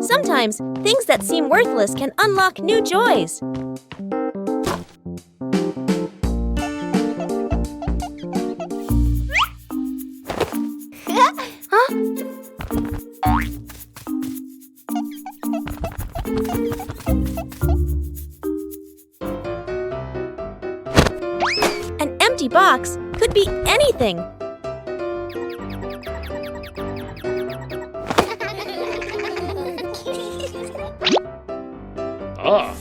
Sometimes, things that seem worthless can unlock new joys. An empty box could be anything. Ah.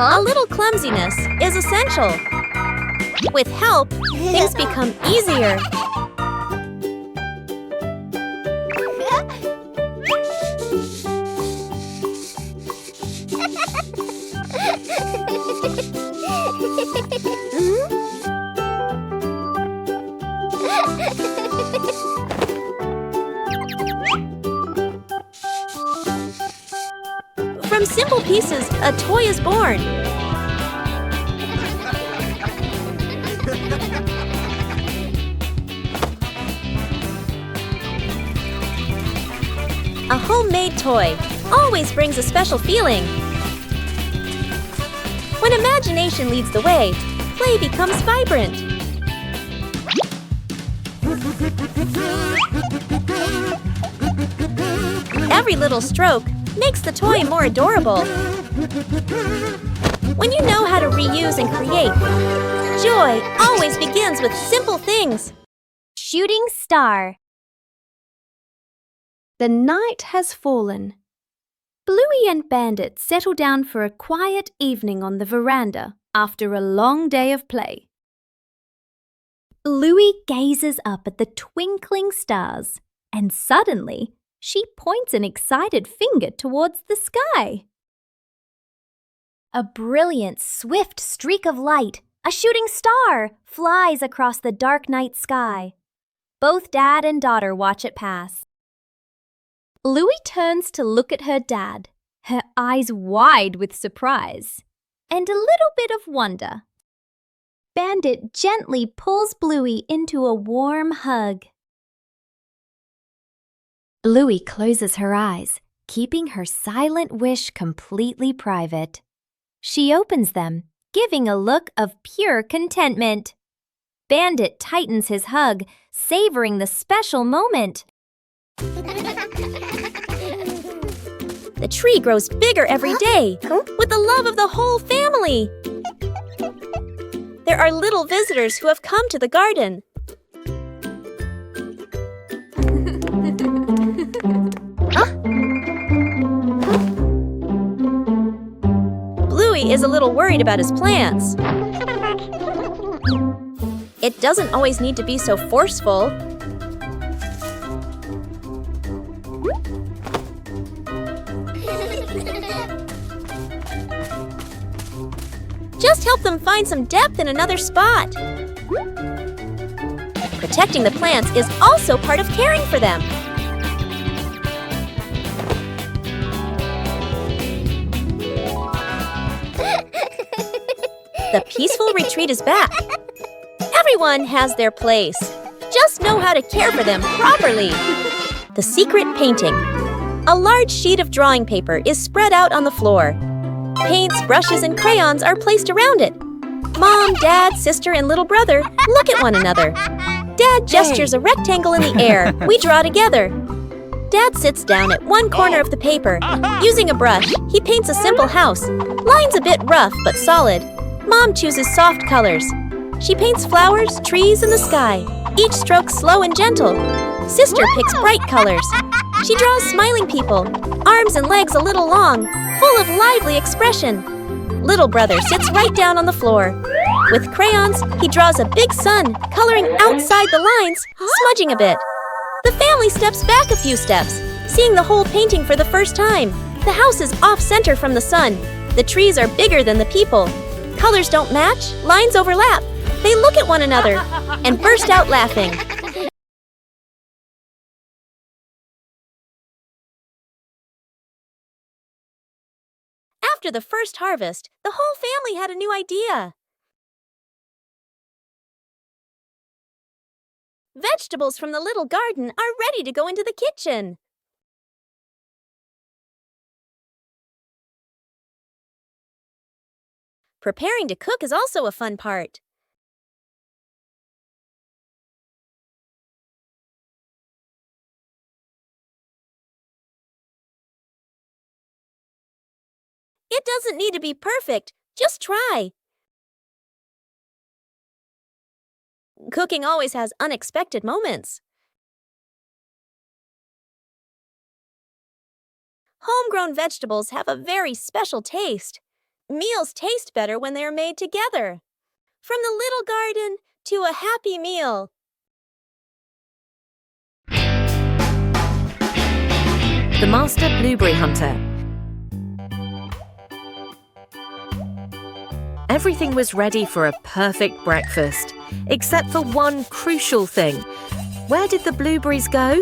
A little clumsiness is essential. With help, things become easier. From simple pieces, a toy is born. A homemade toy always brings a special feeling. When imagination leads the way, play becomes vibrant. Every little stroke makes the toy more adorable. When you know how to reuse and create, joy always begins with simple things. Shooting star. The night has fallen. Bluey and Bandit settle down for a quiet evening on the veranda after a long day of play. Bluey gazes up at the twinkling stars, and suddenly she points an excited finger towards the sky. A brilliant, swift streak of light, a shooting star, flies across the dark night sky. Both dad and daughter watch it pass. Bluey turns to look at her dad, her eyes wide with surprise and a little bit of wonder. Bandit gently pulls Bluey into a warm hug. Bluey closes her eyes, keeping her silent wish completely private. She opens them, giving a look of pure contentment. Bandit tightens his hug, savoring the special moment. The tree grows bigger every day, with the love of the whole family. There are little visitors who have come to the garden. Bluey is a little worried about his plants. It doesn't always need to be so forceful. Just help them find some depth in another spot. Protecting the plants is also part of caring for them. The peaceful retreat is back. Everyone has their place. Just know how to care for them properly. The secret painting. A large sheet of drawing paper is spread out on the floor. Paints, brushes, and crayons are placed around it. Mom, Dad, sister, and little brother look at one another. Dad gestures a rectangle in the air. We draw together. Dad sits down at one corner of the paper. Using a brush, he paints a simple house. Lines a bit rough but solid. Mom chooses soft colors. She paints flowers, trees, and the sky. Each stroke slow and gentle. Sister picks bright colors. She draws smiling people, arms and legs a little long, full of lively expression. Little brother sits right down on the floor. With crayons, he draws a big sun, coloring outside the lines, smudging a bit. The family steps back a few steps, seeing the whole painting for the first time. The house is off-center from the sun. The trees are bigger than the people. Colors don't match, lines overlap. They look at one another and burst out laughing. After the first harvest, the whole family had a new idea. Vegetables from the little garden are ready to go into the kitchen. Preparing to cook is also a fun part. It doesn't need to be perfect, just try. Cooking always has unexpected moments. Homegrown vegetables have a very special taste. Meals taste better when they are made together. From the little garden to a happy meal. The Master Blueberry Hunter. Everything was ready for a perfect breakfast, except for one crucial thing. Where did the blueberries go?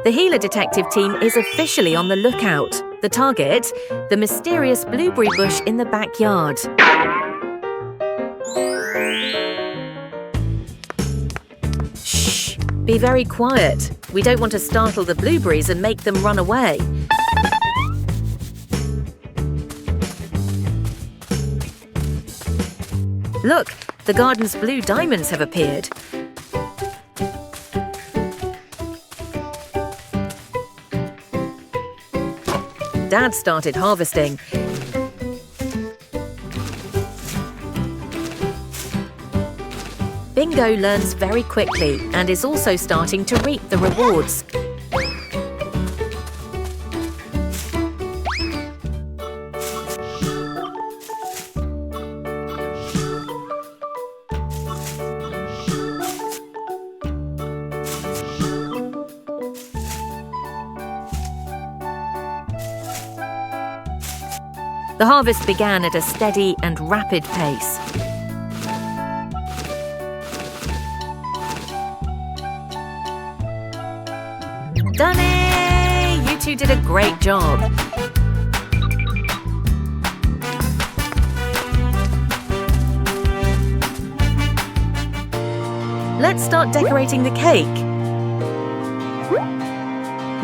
The Healer Detective team is officially on the lookout. The target, the mysterious blueberry bush in the backyard. Shh! Be very quiet. We don't want to startle the blueberries and make them run away. Look, the garden's blue diamonds have appeared. Dad started harvesting. Bingo learns very quickly and is also starting to reap the rewards. The harvest began at a steady and rapid pace. Done it! You two did a great job. Let's start decorating the cake.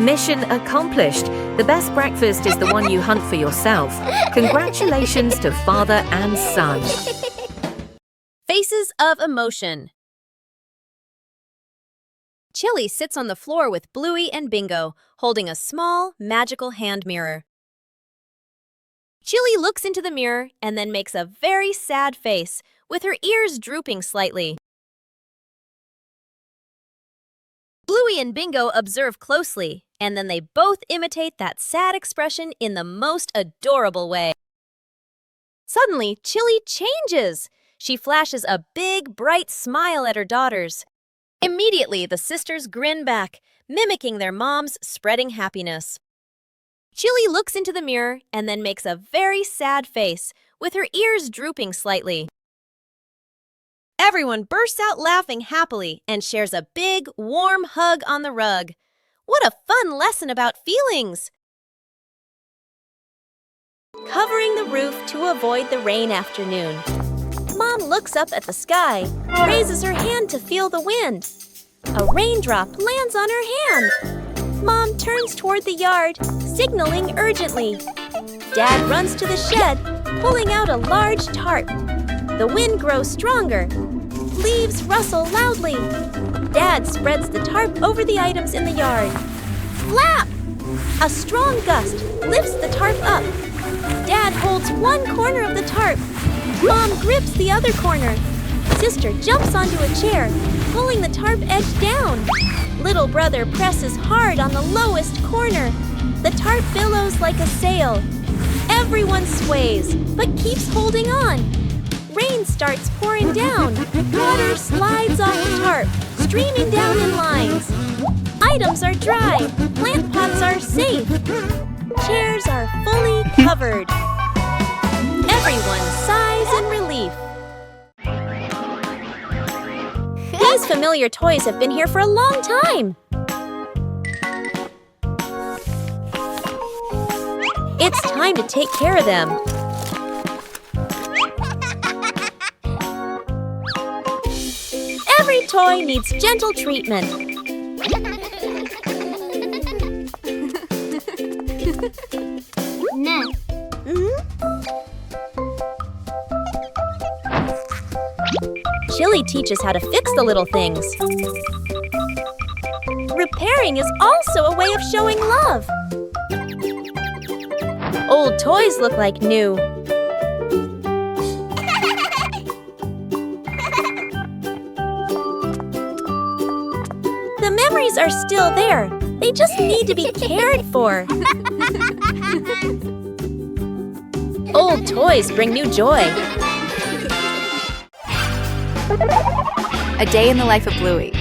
Mission accomplished. The best breakfast is the one you hunt for yourself. Congratulations to father and son. Faces of emotion. Chili sits on the floor with Bluey and Bingo, holding a small, magical hand mirror. Chili looks into the mirror and then makes a very sad face, with her ears drooping slightly. Bluey and Bingo observe closely, and then they both imitate that sad expression in the most adorable way. Suddenly, Chili changes. She flashes a big, bright smile at her daughters. Immediately, the sisters grin back, mimicking their mom's spreading happiness. Chili looks into the mirror and then makes a very sad face, with her ears drooping slightly. Everyone bursts out laughing happily and shares a big, warm hug on the rug. What a fun lesson about feelings! Covering the roof to avoid the rain afternoon. Mom looks up at the sky, raises her hand to feel the wind. A raindrop lands on her hand. Mom turns toward the yard, signaling urgently. Dad runs to the shed, pulling out a large tarp. The wind grows stronger. Leaves rustle loudly. Dad spreads the tarp over the items in the yard. Flap! A strong gust lifts the tarp up. Dad holds one corner of the tarp. Mom grips the other corner. Sister jumps onto a chair, pulling the tarp edge down. Little brother presses hard on the lowest corner. The tarp billows like a sail. Everyone sways, but keeps holding on. Rain starts pouring down. Water slides off the tarp, streaming down in lines. Items are dry. Plant pots are safe. Chairs are fully covered. Everyone sighs in relief. These familiar toys have been here for a long time. It's time to take care of them. Every toy needs gentle treatment. Chili teaches how to fix the little things. Repairing is also a way of showing love. Old toys look like new. The memories are still there. They just need to be cared for. Old toys bring new joy. A day in the life of Bluey.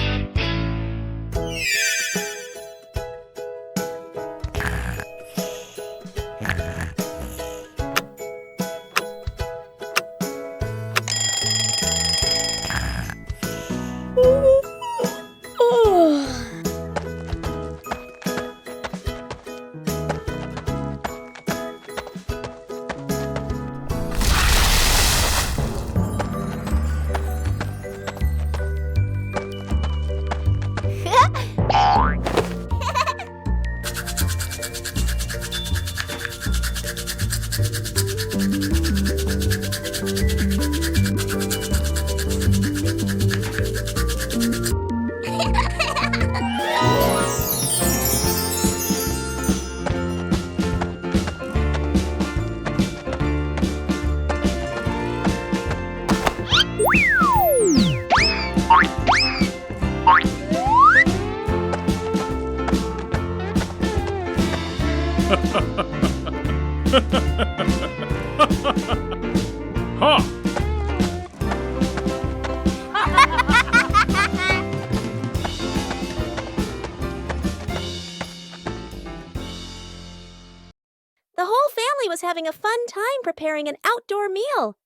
The whole family was having a fun time preparing an outdoor meal.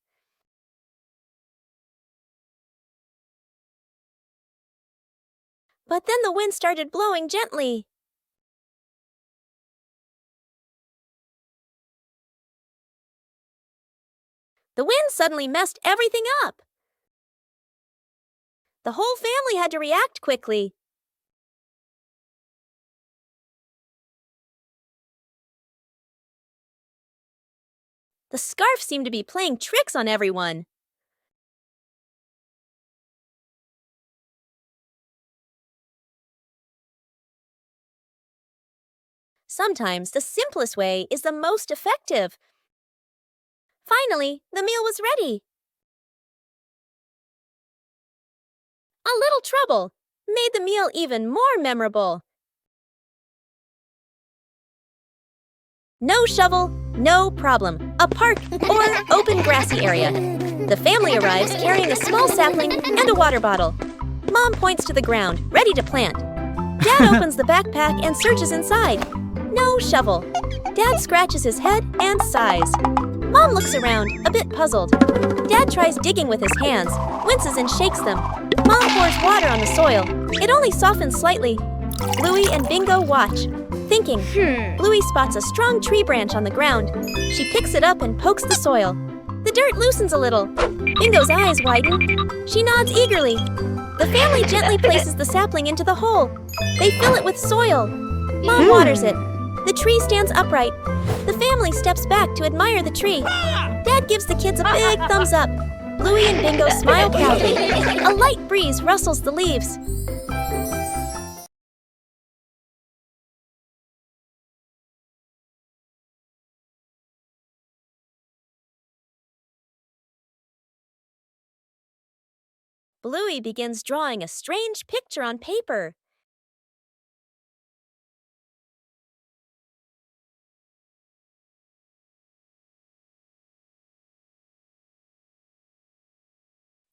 But then the wind started blowing gently. The wind suddenly messed everything up. The whole family had to react quickly. The scarf seemed to be playing tricks on everyone. Sometimes the simplest way is the most effective. Finally, the meal was ready. A little trouble made the meal even more memorable. No shovel, no problem. A park or open grassy area. The family arrives carrying a small sapling and a water bottle. Mom points to the ground, ready to plant. Dad opens the backpack and searches inside. No shovel. Dad scratches his head and sighs. Mom looks around, a bit puzzled. Dad tries digging with his hands, winces and shakes them. Mom pours water on the soil. It only softens slightly. Bluey and Bingo watch, thinking. Bluey spots a strong tree branch on the ground. She picks it up and pokes the soil. The dirt loosens a little. Bingo's eyes widen. She nods eagerly. The family gently places the sapling into the hole. They fill it with soil. Mom waters it. The tree stands upright. The family steps back to admire the tree. Dad gives the kids a big thumbs up. Bluey and Bingo smile proudly. A light breeze rustles the leaves. Bluey begins drawing a strange picture on paper.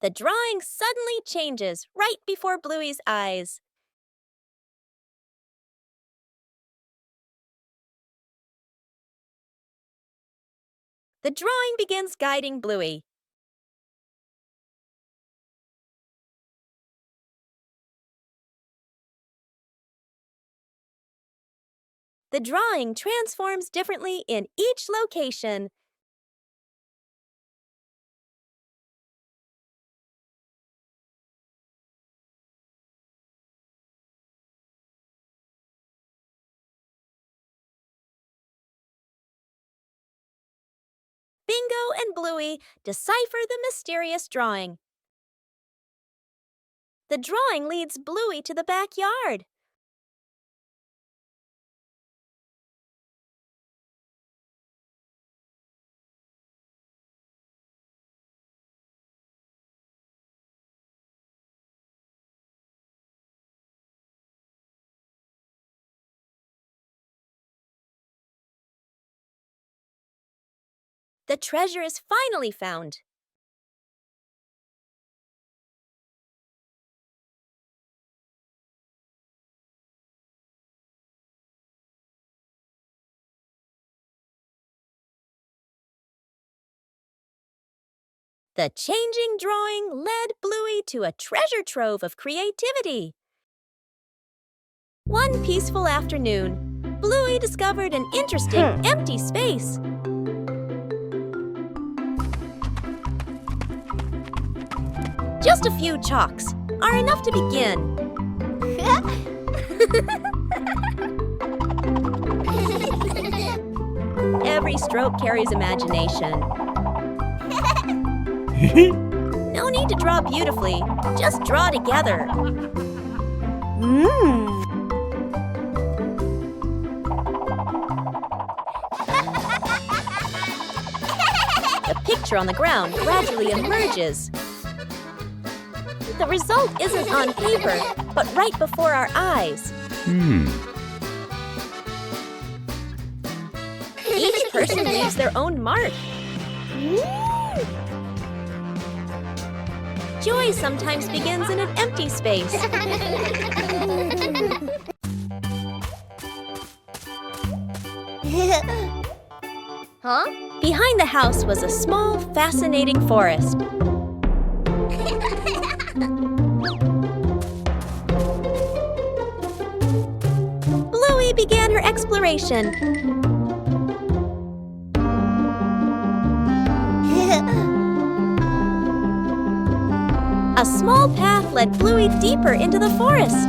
The drawing suddenly changes right before Bluey's eyes. The drawing begins guiding Bluey. The drawing transforms differently in each location. Bingo and Bluey decipher the mysterious drawing. The drawing leads Bluey to the backyard. The treasure is finally found. The changing drawing led Bluey to a treasure trove of creativity. One peaceful afternoon, Bluey discovered an interesting empty space. Just a few chalks are enough to begin. Every stroke carries imagination. No need to draw beautifully, just draw together. The picture on the ground gradually emerges. The result isn't on paper, but right before our eyes. Each person leaves their own mark. Joy sometimes begins in an empty space. Behind the house was a small, fascinating forest. Bluey began her exploration. A small path led Bluey deeper into the forest.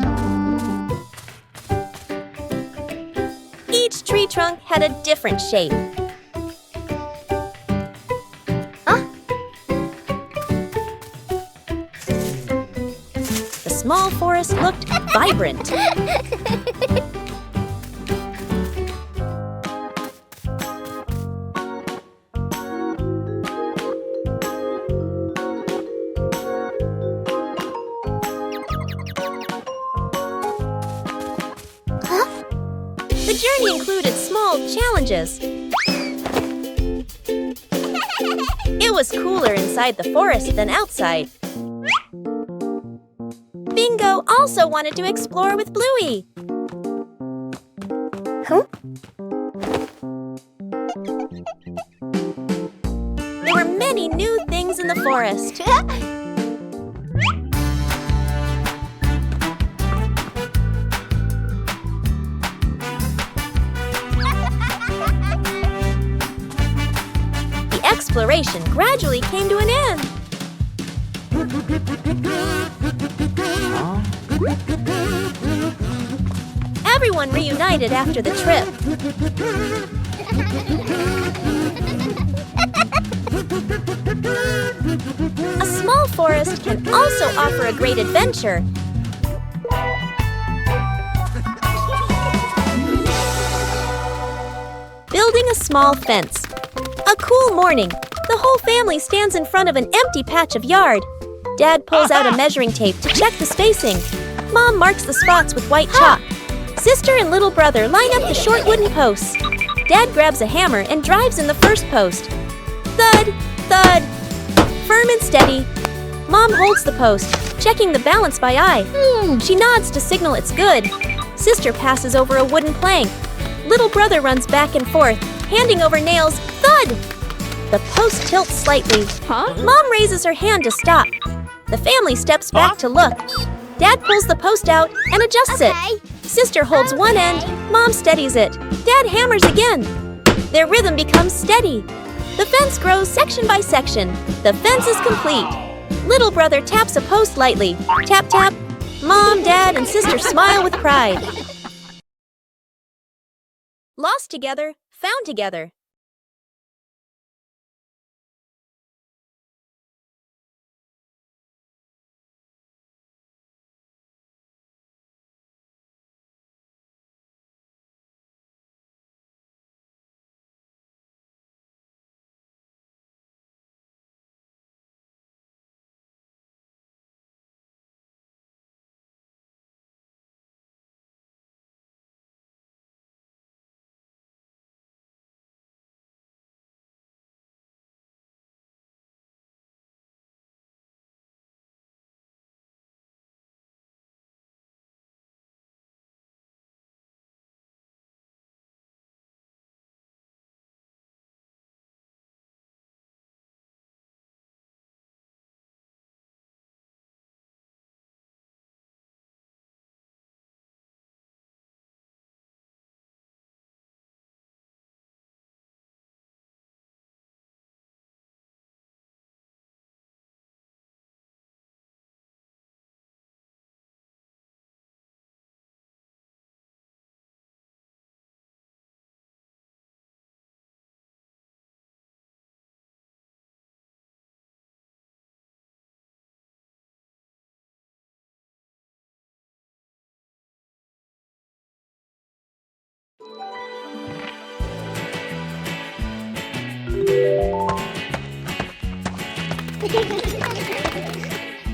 Each tree trunk had a different shape. The small forest looked vibrant. The journey included small challenges. It was cooler inside the forest than outside. Bingo also wanted to explore with Bluey. There were many new things in the forest. Exploration gradually came to an end. Everyone reunited after the trip. A small forest can also offer a great adventure. Building a small fence. A cool morning, the whole family stands in front of an empty patch of yard. Dad pulls out a measuring tape to check the spacing. Mom marks the spots with white chalk. Sister and little brother line up the short wooden posts. Dad grabs a hammer and drives in the first post. Thud, thud, firm and steady. Mom holds the post, checking the balance by eye. She nods to signal it's good. Sister passes over a wooden plank. Little brother runs back and forth, handing over nails. Thud! The post tilts slightly. Mom raises her hand to stop. The family steps back to look. Dad pulls the post out and adjusts it. Sister holds one end, Mom steadies it. Dad hammers again. Their rhythm becomes steady. The fence grows section by section. The fence is complete. Little brother taps a post lightly. Tap, tap. Mom, Dad, and sister smile with pride. Lost together, found together.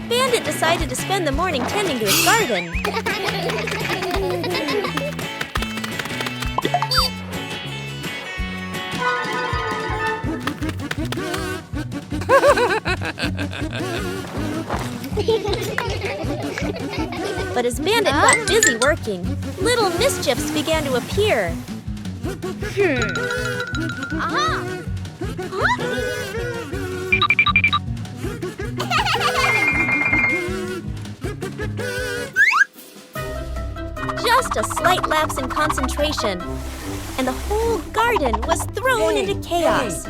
Bandit decided to spend the morning tending to his garden. But as Bandit got busy working, little mischiefs began to appear. Just a slight lapse in concentration, and the whole garden was thrown into chaos.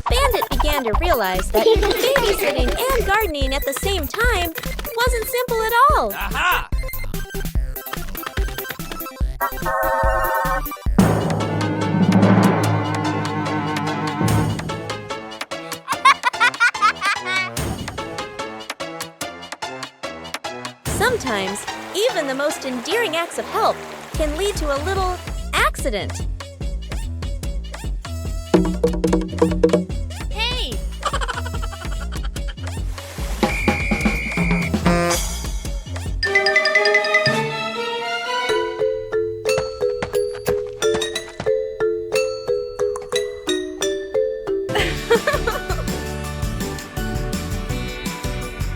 Bandit began to realize that babysitting and gardening at the same time wasn't simple at all. Aha! Sometimes, even the most endearing acts of help can lead to a little accident. Hey!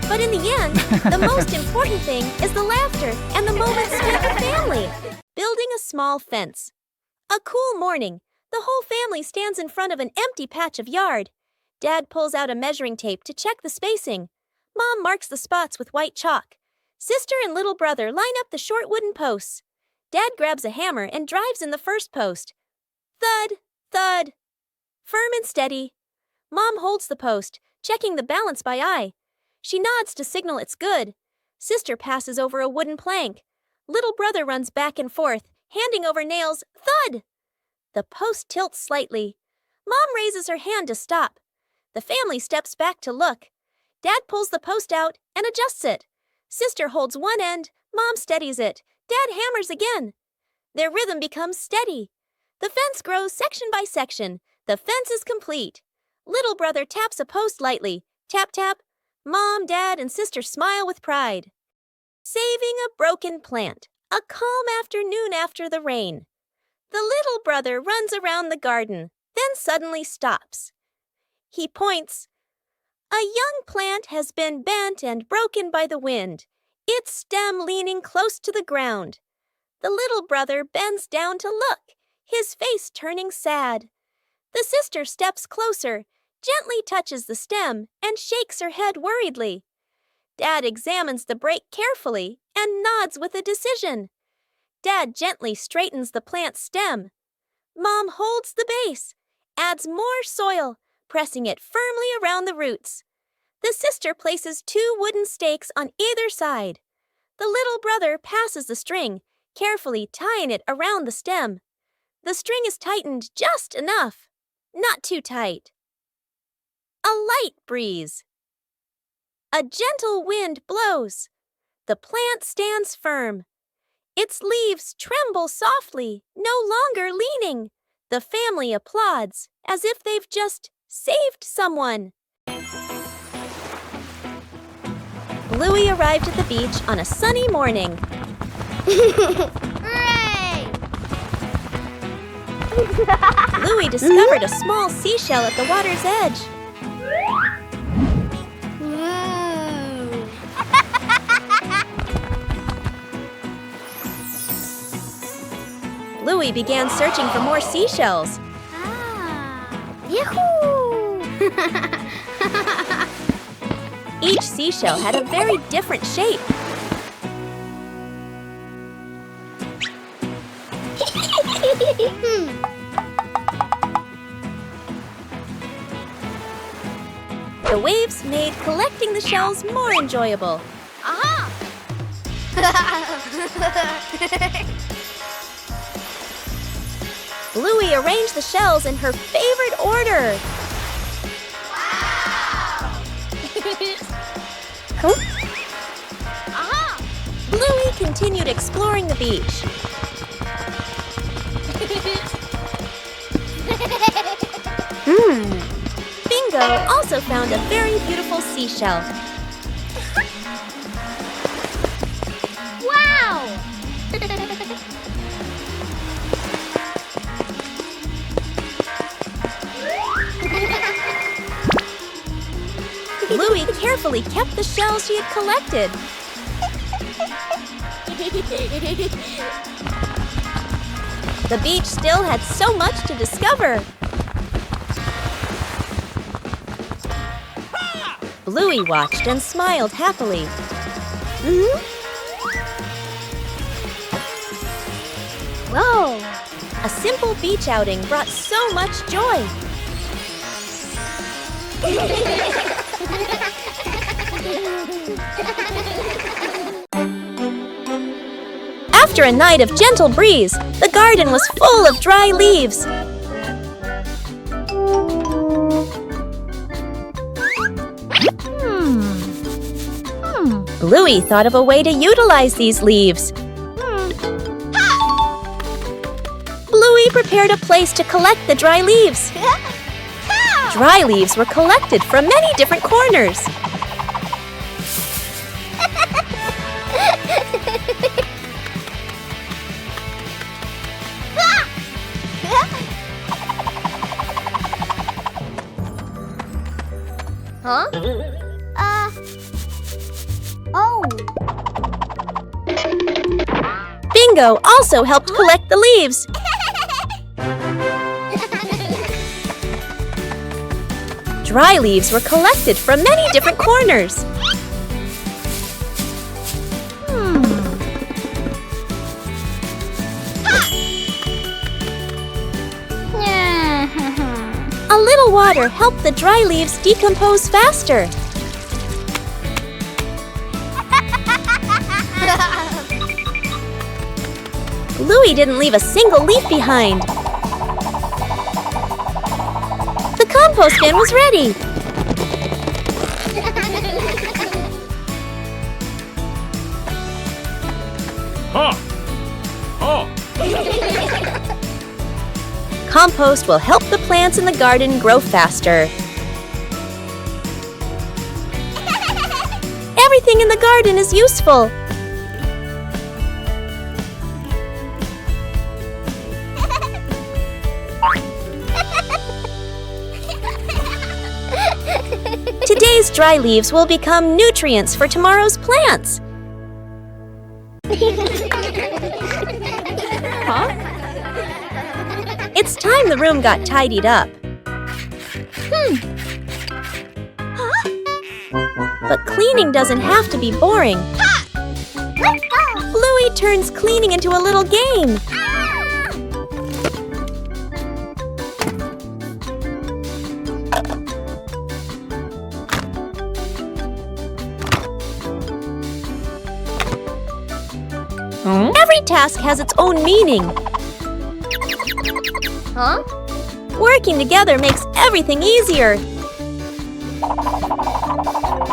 But in the end, the most important thing is the laughter and the moments spent with family. Building a small fence. A cool morning, the whole family stands in front of an empty patch of yard. Dad pulls out a measuring tape to check the spacing. Mom marks the spots with white chalk. Sister and little brother line up the short wooden posts. Dad grabs a hammer and drives in the first post. Thud, thud. Firm and steady. Mom holds the post, checking the balance by eye. She nods to signal it's good. Sister passes over a wooden plank. Little brother runs back and forth, handing over nails. Thud! The post tilts slightly. Mom raises her hand to stop. The family steps back to look. Dad pulls the post out and adjusts it. Sister holds one end. Mom steadies it. Dad hammers again. Their rhythm becomes steady. The fence grows section by section. The fence is complete. Little brother taps a post lightly. Tap, tap. Mom, Dad, and sister smile with pride. Saving a broken plant. A calm afternoon after the rain. The little brother runs around the garden, then suddenly stops. He points. A young plant has been bent and broken by the wind, its stem leaning close to the ground. The little brother bends down to look, his face turning sad. The sister steps closer, gently touches the stem, and shakes her head worriedly. Dad examines the break carefully and nods with a decision. Dad gently straightens the plant's stem. Mom holds the base, adds more soil, pressing it firmly around the roots. The sister places 2 wooden stakes on either side. The little brother passes the string, carefully tying it around the stem. The string is tightened just enough, not too tight. A light breeze. A gentle wind blows. The plant stands firm. Its leaves tremble softly, no longer leaning. The family applauds as if they've just saved someone. Bluey arrived at the beach on a sunny morning. Hooray! Bluey discovered a small seashell at the water's edge. Bluey began searching for more seashells. Yahoo! Each seashell had a very different shape. The waves made collecting the shells more enjoyable. Aha! Bluey arranged the shells in her favorite order. Aha! Bluey continued exploring the beach. Bingo also found a very beautiful seashell. Wow! Bluey carefully kept the shells she had collected. The beach still had so much to discover. Bluey watched and smiled happily. Whoa! A simple beach outing brought so much joy. After a night of gentle breeze, the garden was full of dry leaves. Bluey thought of a way to utilize these leaves. Bluey prepared a place to collect the dry leaves. Dry leaves were collected from many different corners. Huh? Oh! Bingo also helped collect the leaves. Dry leaves were collected from many different corners. A little water helped the dry leaves decompose faster. Bluey didn't leave a single leaf behind. The compost bin was ready. Compost will help the plants in the garden grow faster. Everything in the garden is useful. Today's dry leaves will become nutrients for tomorrow's plants. Huh? It's time the room got tidied up. But cleaning doesn't have to be boring. Bluey turns cleaning into a little game. Every task has its own meaning. Huh? Working together makes everything easier.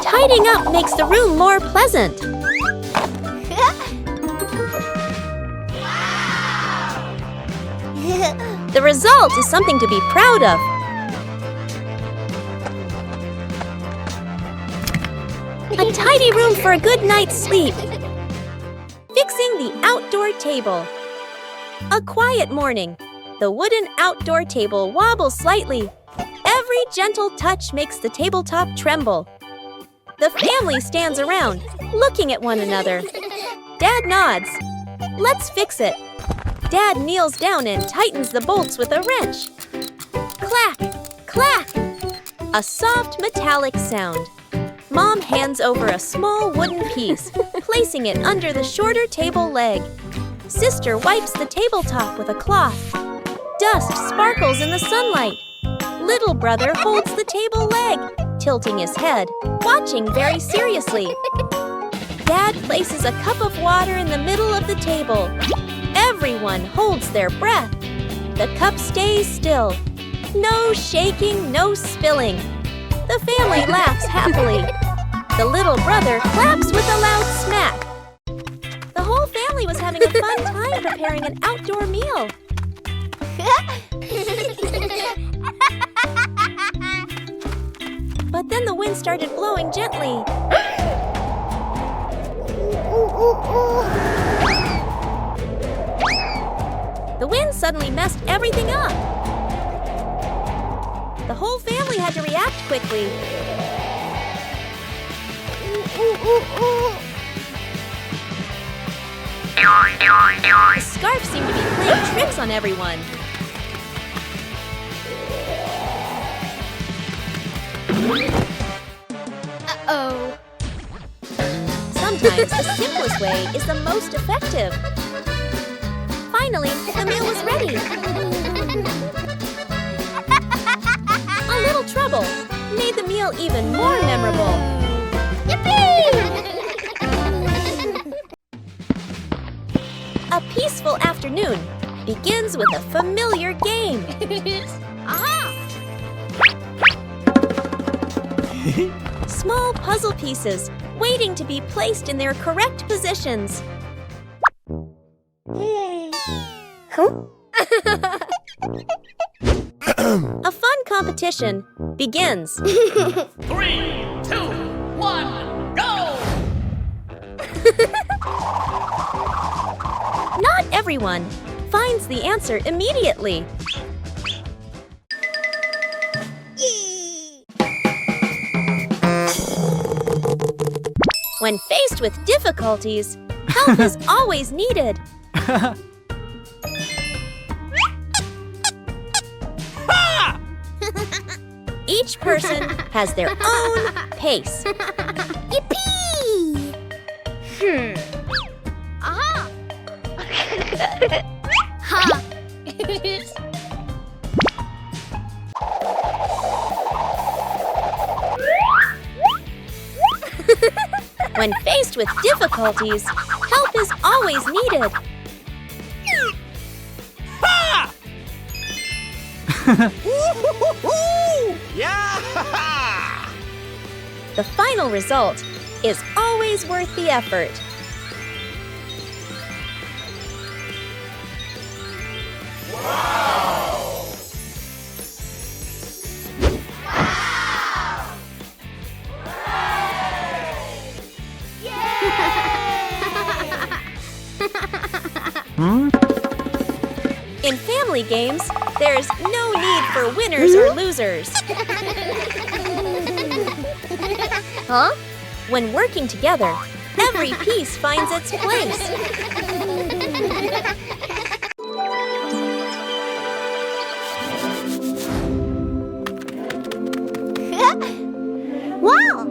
Tidying up makes the room more pleasant. The result is something to be proud of. A tidy room for a good night's sleep. Fixing the outdoor table. A quiet morning. The wooden outdoor table wobbles slightly. Every gentle touch makes the tabletop tremble. The family stands around, looking at one another. Dad nods. Let's fix it. Dad kneels down and tightens the bolts with a wrench. Clack, clack. A soft metallic sound. Mom hands over a small wooden piece, placing it under the shorter table leg. Sister wipes the tabletop with a cloth. Dust sparkles in the sunlight. Little brother holds the table leg, tilting his head, watching very seriously. Dad places a cup of water in the middle of the table. Everyone holds their breath. The cup stays still. No shaking, no spilling. The family laughs happily. The little brother claps with a loud smack. The whole family was having a fun time preparing an outdoor meal. But then the wind started blowing gently. The wind suddenly messed everything up. The whole family had to react quickly. The scarf seemed to be playing tricks on everyone. Uh-oh. Sometimes the simplest way is the most effective. Finally, the meal was ready. A little trouble made the meal even more memorable. Yippee! A peaceful afternoon begins with a familiar game. Aha! Small puzzle pieces waiting to be placed in their correct positions. A fun competition begins. 3, 2, 1, go! Not everyone finds the answer immediately. When faced with difficulties, help is always needed. Each person has their own pace. Yippee! Aha! Ha! When faced with difficulties, help is always needed. Yeah! The final result is always worth the effort. In family games, there's no need for winners or losers. Huh? When working together, every piece finds its place. Wow!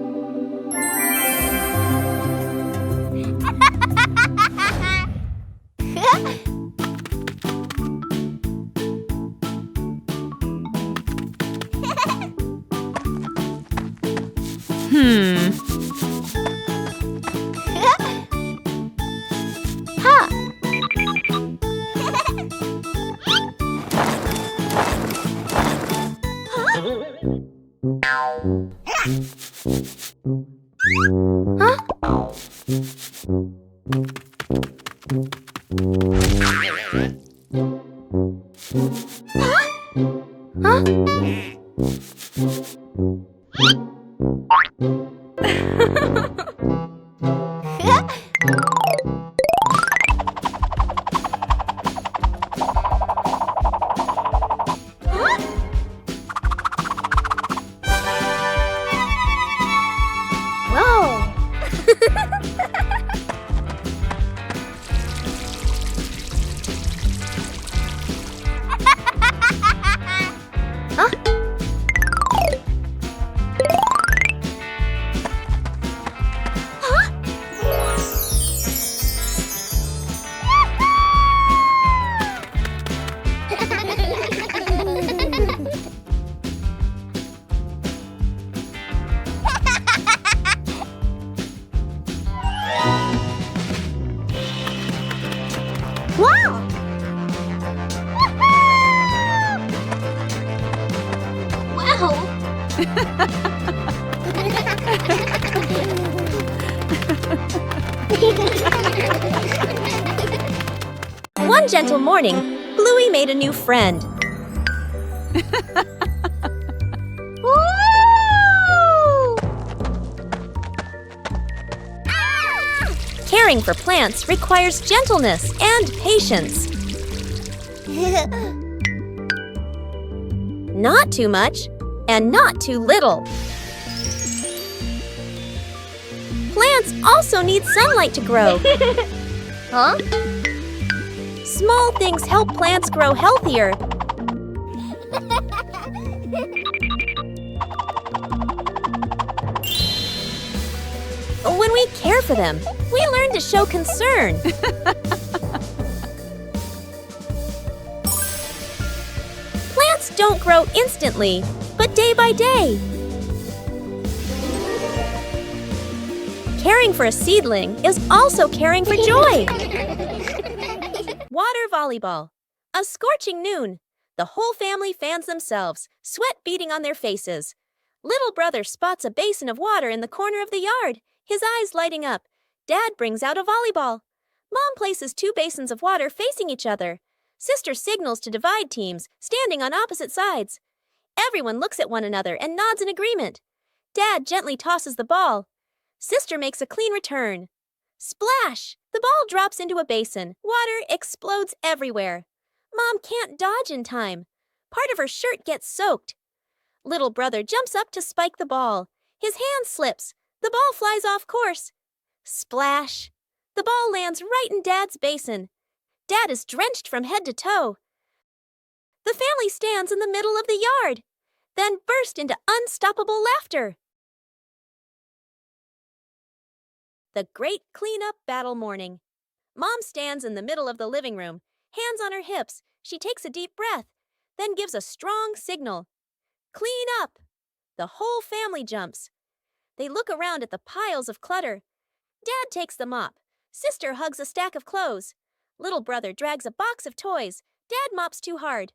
One gentle morning, Bluey made a new friend. Caring for plants requires gentleness and patience. Not too much and not too little. Plants also need sunlight to grow. Huh? Small things help plants grow healthier. When we care for them, we learn to show concern. Plants don't grow instantly, but day by day. Caring for a seedling is also caring for joy. Water volleyball. A scorching noon. The whole family fans themselves, sweat beading on their faces. Little brother spots a basin of water in the corner of the yard, his eyes lighting up. Dad brings out a volleyball. Mom places two basins of water facing each other. Sister signals to divide teams, standing on opposite sides. Everyone looks at one another and nods in agreement. Dad gently tosses the ball. Sister makes a clean return. Splash! The ball drops into a basin. Water explodes everywhere. Mom can't dodge in time. Part of her shirt gets soaked. Little brother jumps up to spike the ball. His hand slips. The ball flies off course. Splash! The ball lands right in Dad's basin. Dad is drenched from head to toe. The family stands in the middle of the yard, then burst into unstoppable laughter. The great cleanup battle morning. Mom stands in the middle of the living room, hands on her hips. She takes a deep breath, then gives a strong signal. Clean up! The whole family jumps. They look around at the piles of clutter. Dad takes the mop. Sister hugs a stack of clothes. Little brother drags a box of toys. Dad mops too hard.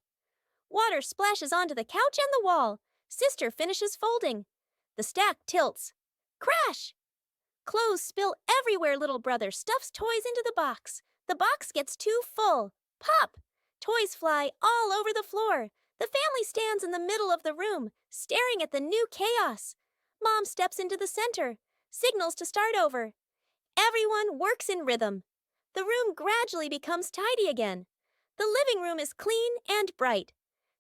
Water splashes onto the couch and the wall. Sister finishes folding. The stack tilts. Crash! Clothes spill everywhere. Little brother stuffs toys into the box. The box gets too full. Pop! Toys fly all over the floor. The family stands in the middle of the room, staring at the new chaos. Mom steps into the center, signals to start over. Everyone works in rhythm. The room gradually becomes tidy again. The living room is clean and bright.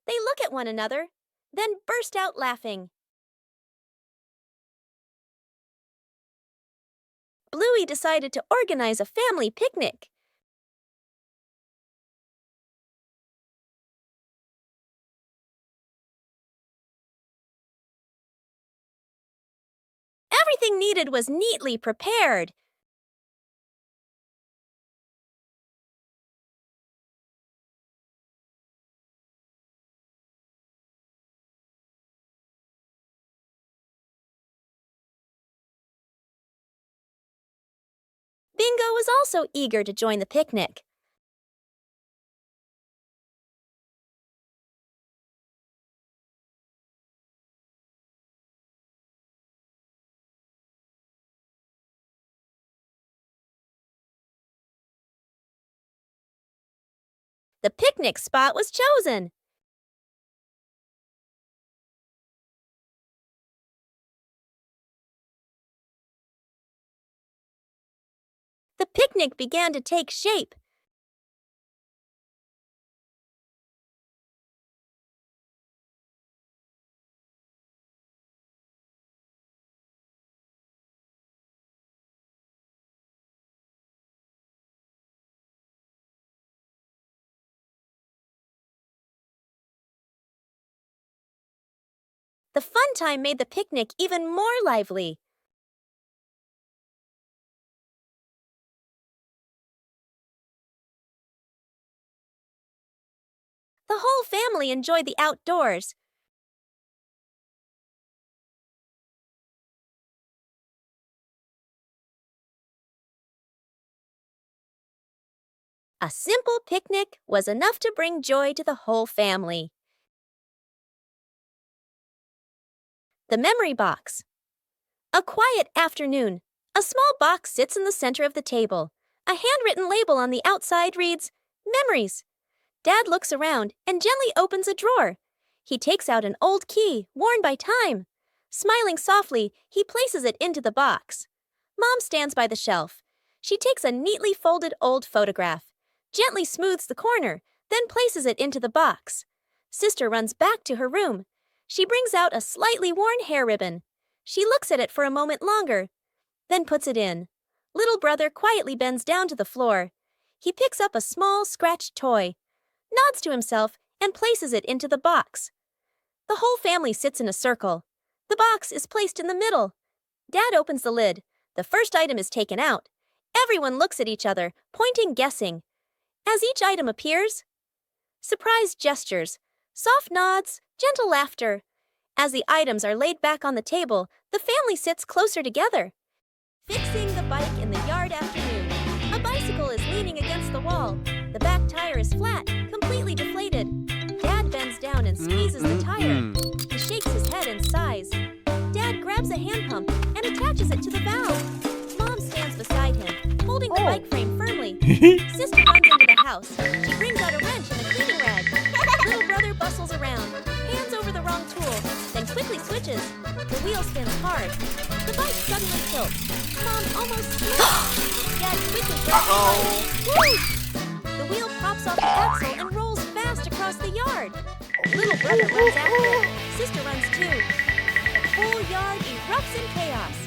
They look at one another, then burst out laughing. Bluey decided to organize a family picnic. Everything needed was neatly prepared. Bingo was also eager to join the picnic. The picnic spot was chosen. The picnic began to take shape. The fun time made the picnic even more lively. The whole family enjoyed the outdoors. A simple picnic was enough to bring joy to the whole family. The memory box. A quiet afternoon. A small box sits in the center of the table. A handwritten label on the outside reads, Memories. Dad looks around and gently opens a drawer. He takes out an old key, worn by time. Smiling softly, he places it into the box. Mom stands by the shelf. She takes a neatly folded old photograph, gently smooths the corner, then places it into the box. Sister runs back to her room. She brings out a slightly worn hair ribbon. She looks at it for a moment longer, then puts it in. Little brother quietly bends down to the floor. He picks up a small, scratched toy, nods to himself, and places it into the box. The whole family sits in a circle. The box is placed in the middle. Dad opens the lid. The first item is taken out. Everyone looks at each other, pointing, guessing. As each item appears, surprised gestures, soft nods, gentle laughter. As the items are laid back on the table, the family sits closer together. Fixing the bike in the yard afternoon. A bicycle is leaning against the wall. The back tire is flat, completely deflated. Dad bends down and squeezes the tire. He shakes his head and sighs. Dad grabs a hand pump and attaches it to the valve. Mom stands beside him, holding the bike frame firmly. Sister runs into the house. She brings out a wrench and a cleaning rag. Little brother bustles around, hands over the wrong tool, then quickly switches. The wheel spins hard. The bike suddenly tilts. Mom almost slips. Dad quickly grabs the bike. Woo! The wheel pops off the axle and rolls fast across the yard. Little brother runs after it. Sister runs too. The whole yard erupts in chaos.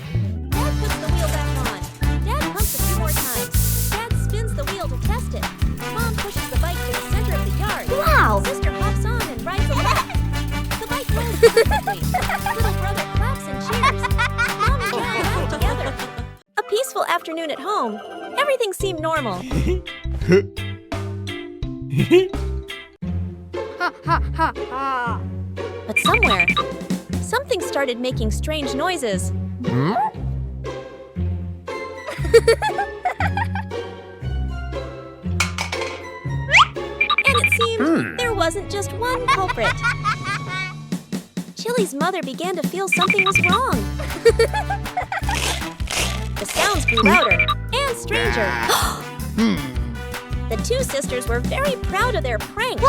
Dad puts the wheel back on. Dad pumps a few more times. Dad spins the wheel to test it. Mom pushes the bike to the center of the yard. Wow! Sister hops on and rides a lap. The bike rolls perfectly. Little brother claps and cheers. Mom and Dad laugh together. A peaceful afternoon at home. Everything seemed normal. But somewhere, something started making strange noises. And it seemed there wasn't just one culprit. Chili's mother began to feel something was wrong. The sounds grew louder and stranger. The two sisters were very proud of their prank.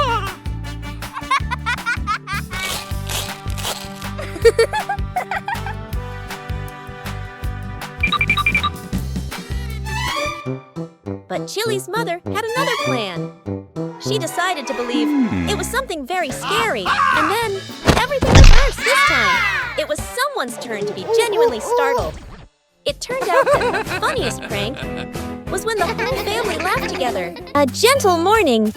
But Chili's mother had another plan. She decided to believe it was something very scary, and then everything reversed this time. It was someone's turn to be genuinely startled. It turned out that the funniest prank was when the whole family laughed together. A gentle morning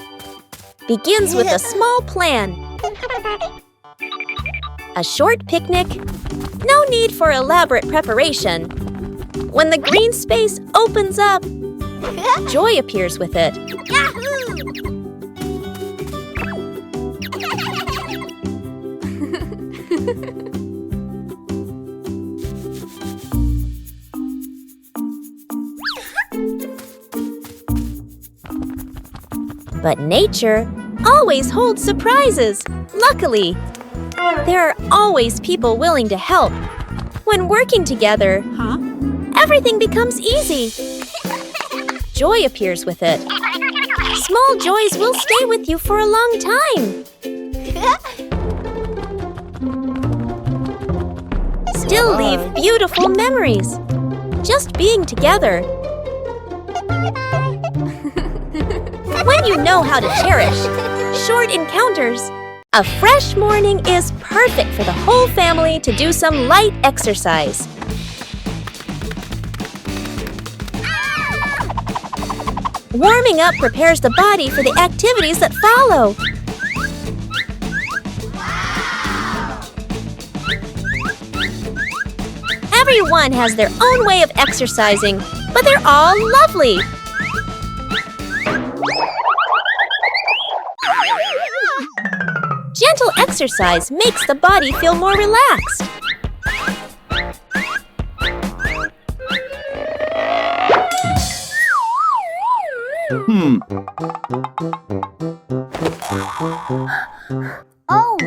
begins with a small plan. A short picnic, no need for elaborate preparation. When the green space opens up, joy appears with it. But nature always holds surprises. Luckily, there are always people willing to help. When working together, everything becomes easy. Joy appears with it. Small joys will stay with you for a long time. Still leave beautiful memories. Just being together. When you know how to cherish short encounters, a fresh morning is perfect for the whole family to do some light exercise. Warming up prepares the body for the activities that follow. Everyone has their own way of exercising, but they're all lovely. Gentle exercise makes the body feel more relaxed. Oh!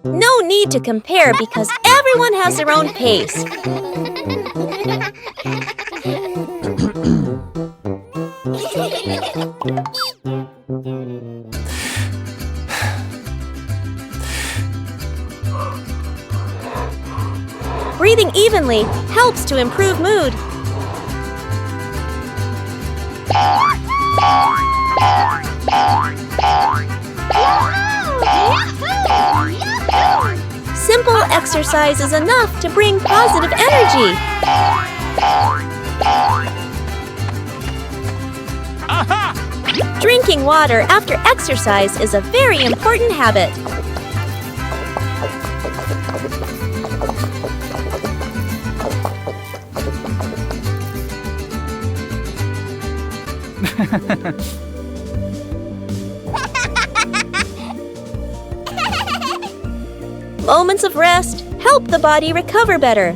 No need to compare because everyone has their own pace. Breathing evenly helps to improve mood. Simple exercise is enough to bring positive energy. Drinking water after exercise is a very important habit. Moments of rest help the body recover better.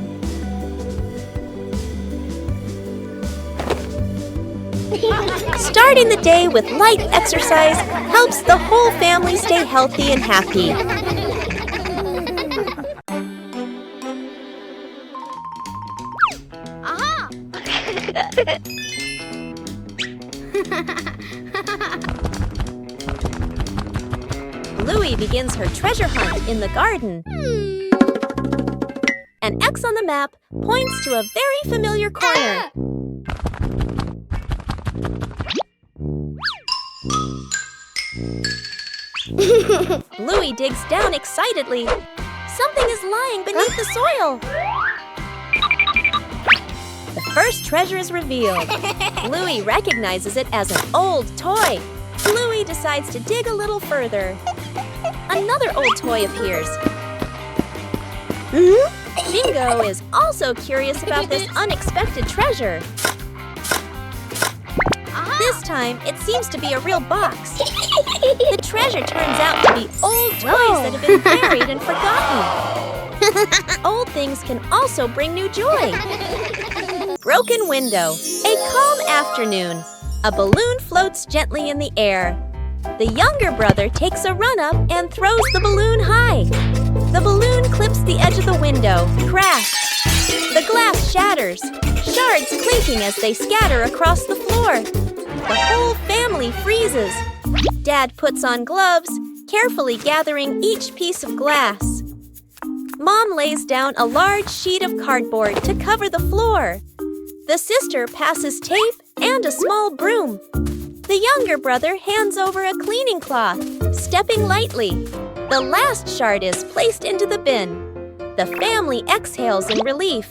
Starting the day with light exercise helps the whole family stay healthy and happy. Bluey begins her treasure hunt in the garden. An X on the map points to a very familiar corner. Bluey digs down excitedly. Something is lying beneath the soil. The first treasure is revealed. Bluey recognizes it as an old toy. Bluey decides to dig a little further. Another old toy appears. Bingo is also curious about this unexpected treasure. This time, it seems to be a real box. The treasure turns out to be old toys that have been buried and forgotten. Old things can also bring new joy. Broken window. A calm afternoon. A balloon floats gently in the air. The younger brother takes a run-up and throws the balloon high. The balloon clips the edge of the window. Crash! The glass shatters, shards clinking as they scatter across the floor. The whole family freezes. Dad puts on gloves, carefully gathering each piece of glass. Mom lays down a large sheet of cardboard to cover the floor. The sister passes tape and a small broom. The younger brother hands over a cleaning cloth, stepping lightly. The last shard is placed into the bin. The family exhales in relief.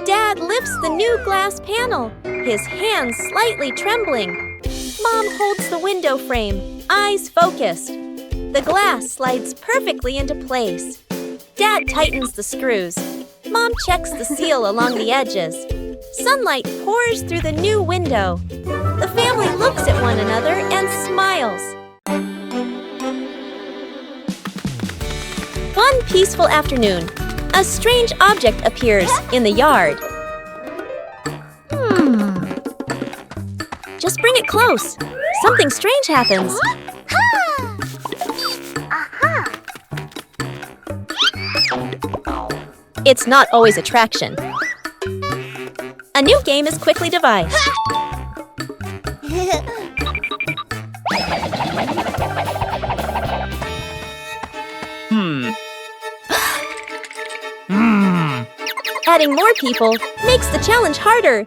Dad lifts the new glass panel, his hands slightly trembling. Mom holds the window frame, eyes focused. The glass slides perfectly into place. Dad tightens the screws. Mom checks the seal along the edges. Sunlight pours through the new window. The family looks at one another and smiles. One peaceful afternoon, a strange object appears in the yard. Just bring it close. Something strange happens. It's not always attraction. A new game is quickly devised. Adding more people makes the challenge harder.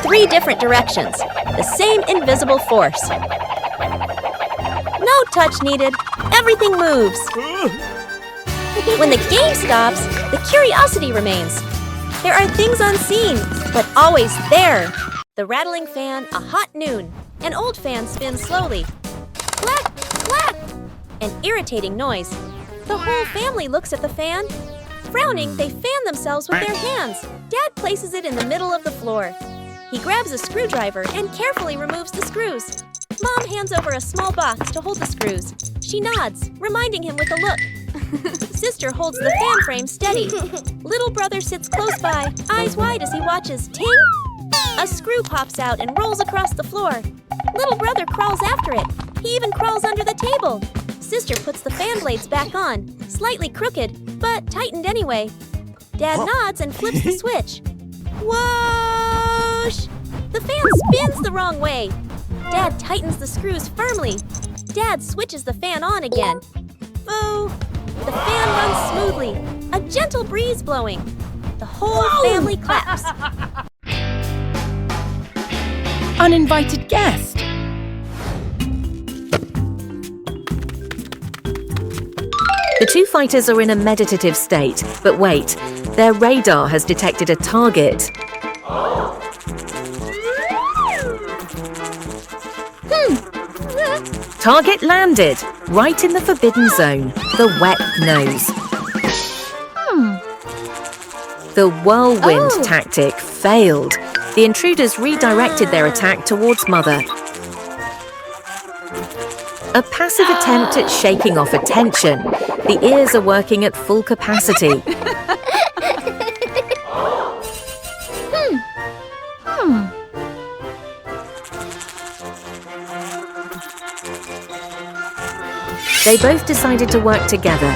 3 different directions, the same invisible force. No touch needed, everything moves. When the game stops, the curiosity remains. There are things unseen, but always there. The rattling fan, a hot noon. An old fan spins slowly. Clack, clack! An irritating noise. The whole family looks at the fan. Frowning, they fan themselves with their hands. Dad places it in the middle of the floor. He grabs a screwdriver and carefully removes the screws. Mom hands over a small box to hold the screws. She nods, reminding him with a look. Sister holds the fan frame steady. Little brother sits close by, eyes wide as he watches. Ting! A screw pops out and rolls across the floor. Little brother crawls after it. He even crawls under the table. Sister puts the fan blades back on, slightly crooked, but tightened anyway. Dad nods and flips the switch. Whoosh! The fan spins the wrong way. Dad tightens the screws firmly. Dad switches the fan on again. Boo! The fan runs smoothly, a gentle breeze blowing. The whole family claps. Uninvited guest. The 2 fighters are in a meditative state, but wait, their radar has detected a target. Target landed, right in the forbidden zone, the wet nose. The whirlwind tactic failed. The intruders redirected their attack towards Mother. A passive attempt at shaking off attention. The ears are working at full capacity. They both decided to work together.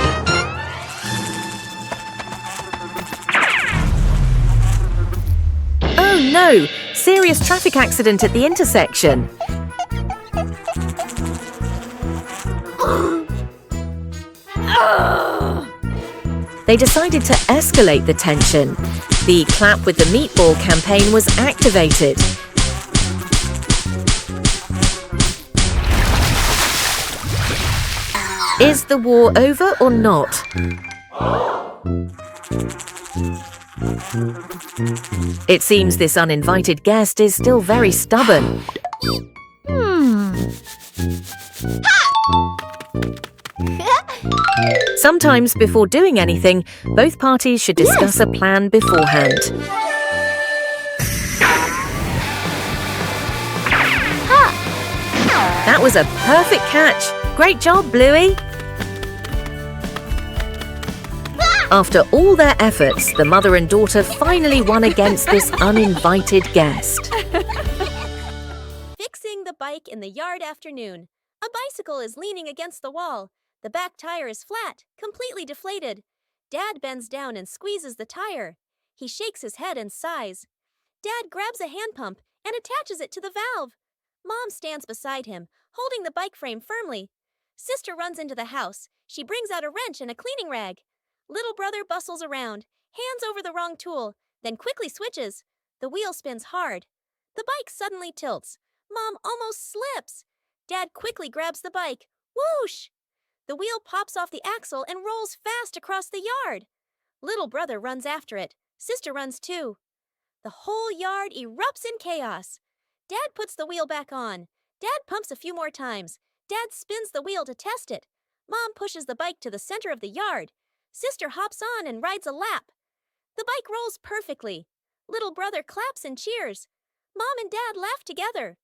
Oh no! Serious traffic accident at the intersection. They decided to escalate the tension. The Clap with the Meatball campaign was activated. Is the war over or not? It seems this uninvited guest is still very stubborn. Sometimes before doing anything, both parties should discuss a plan beforehand. That was a perfect catch. Great job, Bluey. After all their efforts, the mother and daughter finally won against this uninvited guest. Fixing the bike in the yard afternoon. A bicycle is leaning against the wall. The back tire is flat, completely deflated. Dad bends down and squeezes the tire. He shakes his head and sighs. Dad grabs a hand pump and attaches it to the valve. Mom stands beside him, holding the bike frame firmly. Sister runs into the house. She brings out a wrench and a cleaning rag. Little brother bustles around, hands over the wrong tool, then quickly switches. The wheel spins hard. The bike suddenly tilts. Mom almost slips. Dad quickly grabs the bike. Whoosh! The wheel pops off the axle and rolls fast across the yard. Little brother runs after it. Sister runs too. The whole yard erupts in chaos. Dad puts the wheel back on. Dad pumps a few more times. Dad spins the wheel to test it. Mom pushes the bike to the center of the yard. Sister hops on and rides a lap. The bike rolls perfectly. Little brother claps and cheers. Mom and Dad laugh together.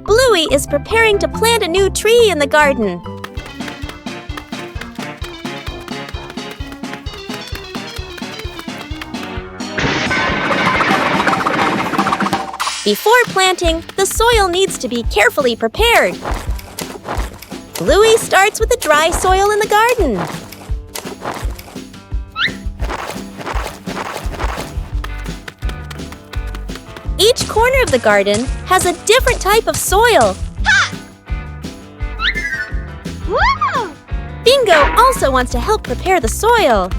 Bluey is preparing to plant a new tree in the garden. Before planting, the soil needs to be carefully prepared. Bluey starts with the dry soil in the garden. Each corner of the garden has a different type of soil. Bingo also wants to help prepare the soil.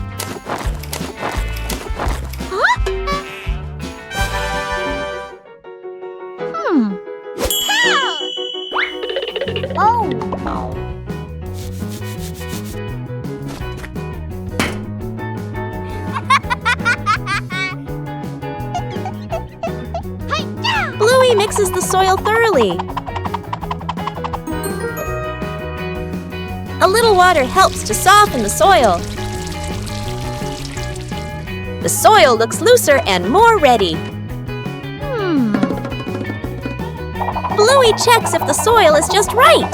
Bluey mixes the soil thoroughly. A little water helps to soften the soil. The soil looks looser and more ready. Bluey checks if the soil is just right.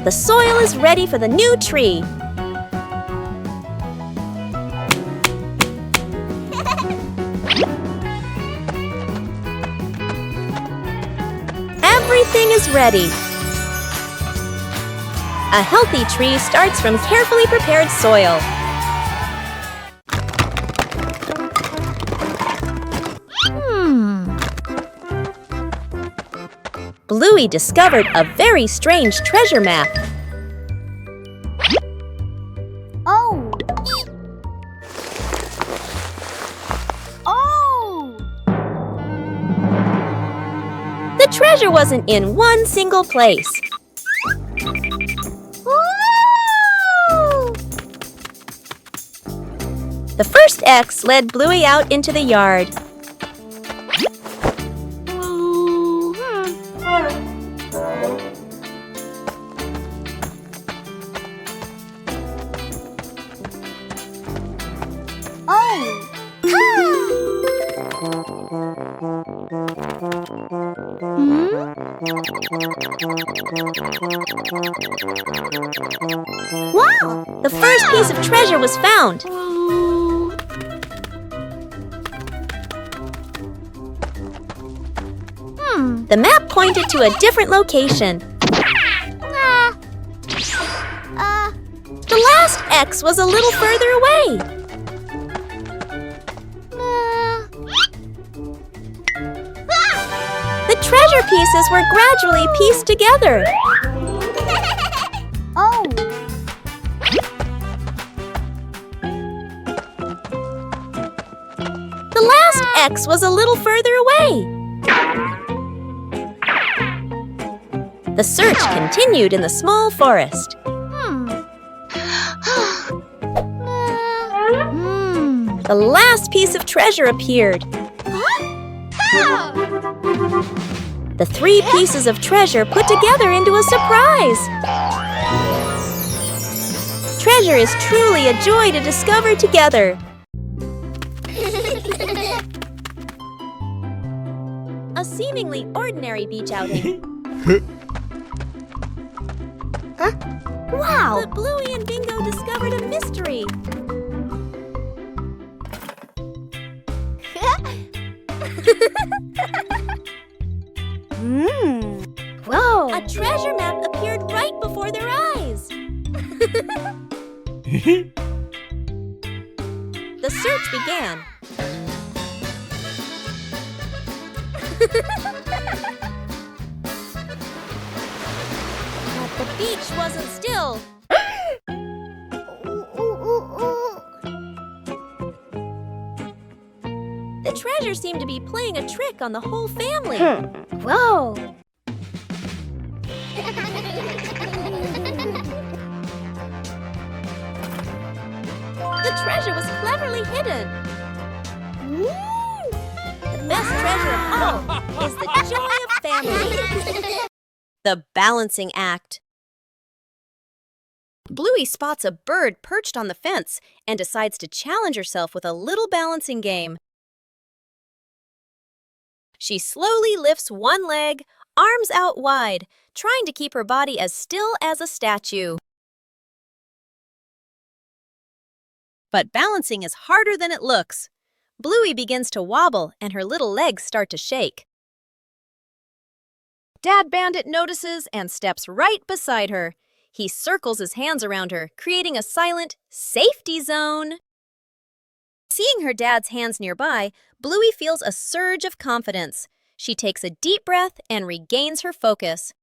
The soil is ready for the new tree. Everything is ready. A healthy tree starts from carefully prepared soil. Bluey discovered a very strange treasure map. The treasure wasn't in one single place. The first X led Bluey out into the yard. Wow! The first piece of treasure was found. The map pointed to a different location. The last X was a little further away. The treasure pieces were gradually pieced together. The last X was a little further away. The search continued in the small forest. The last piece of treasure appeared. The three pieces of treasure put together into a surprise. Treasure is truly a joy to discover together. A seemingly ordinary beach outing. Wow! But Bluey and Bingo discovered a mystery. Whoa! A treasure map appeared right before their eyes. The search began. But the beach wasn't still. The treasure seemed to be playing a trick on the whole family. Whoa! The treasure was cleverly hidden. The best treasure of all is the joy of family. The balancing act. Bluey spots a bird perched on the fence and decides to challenge herself with a little balancing game. She slowly lifts one leg, arms out wide, trying to keep her body as still as a statue. But balancing is harder than it looks. Bluey begins to wobble and her little legs start to shake. Dad Bandit notices and steps right beside her. He circles his hands around her, creating a silent safety zone. Seeing her dad's hands nearby, Bluey feels a surge of confidence. She takes a deep breath and regains her focus.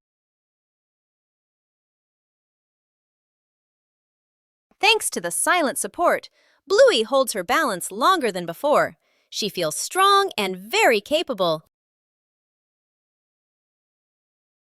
Thanks to the silent support, Bluey holds her balance longer than before. She feels strong and very capable.